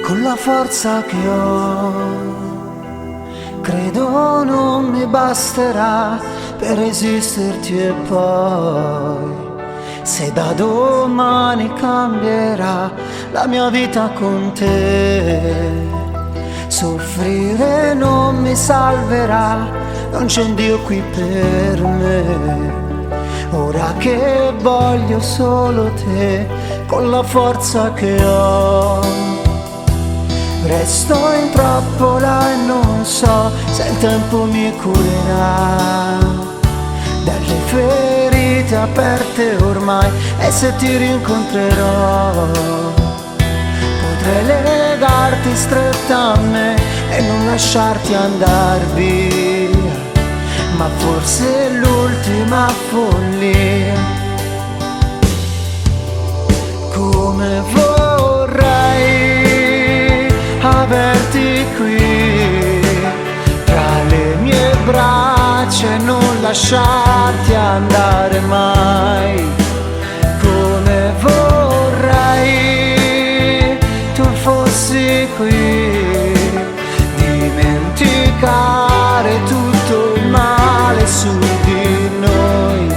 con la forza che ho. Credo non mi basterà per resisterti e poi, se da domani cambierà la mia vita con te, soffrire non mi salverà, non c'è un Dio qui per me. Ora che voglio solo te, con la forza che ho, resto in trappola e non so se il tempo mi curerà dalle ferite aperte ormai, e se ti rincontrerò potrei legarti stretta a me e non lasciarti andar via, ma forse è l'ultima follia. Come vorrei averti qui tra le mie braccia e non lasciarti andare mai. Come vorrei tu fossi qui, dimenticare tutto il male su di noi.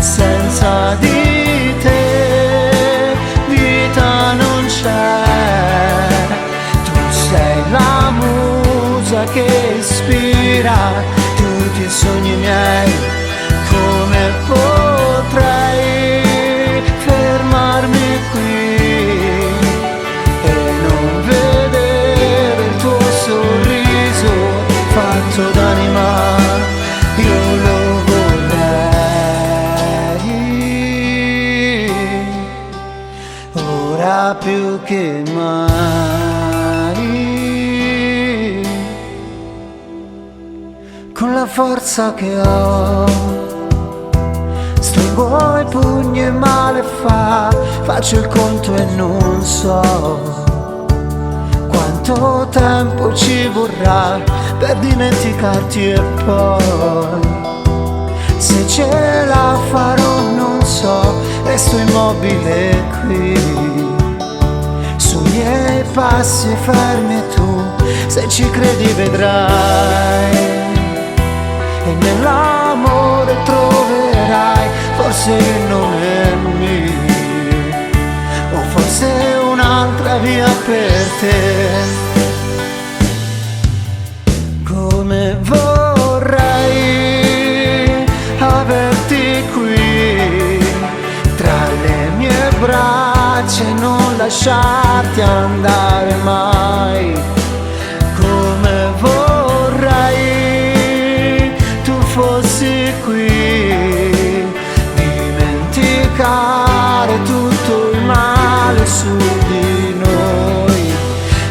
Senza di te vita non c'è, tu sei la musa che ispira tutti i sogni miei. Come potrei fermarmi qui e non vedere il tuo sorriso fatto d'anima? Io lo vorrei ora più che mai, con la forza che ho. Stringo i pugni e male fa, faccio il conto e non so quanto tempo ci vorrà per dimenticarti, e poi se ce la farò non so, resto immobile qui sui miei passi fermi, e tu se ci credi vedrai, e nell'amore troverai forse il nome mio, o forse un'altra via per te. Come vorrei averti qui tra le mie braccia e non lasciarti andare mai. Come vorrei tu fossi qui, dimenticare tutto il male su di noi.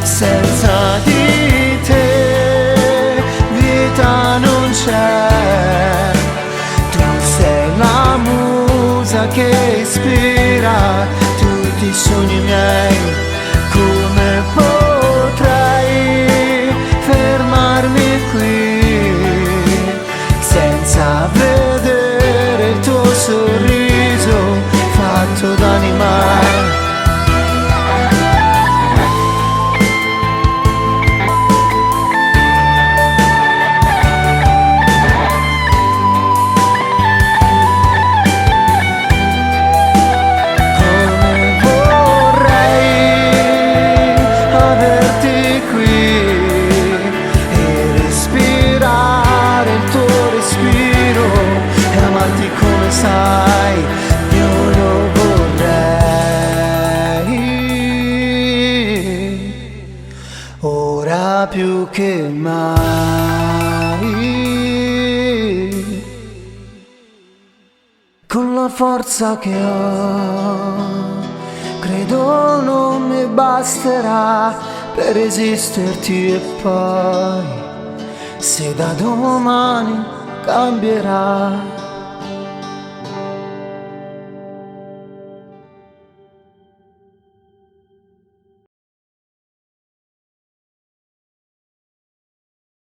Senza di te vita non c'è, tu sei la musa che ispira tutti i sogni miei. Come potrei fermarmi qui senza vedere il tuo sorriso fatto d'anima? Sai, io lo vorrei ora più che mai, con la forza che ho. Credo non mi basterà per resisterti, e poi se da domani cambierà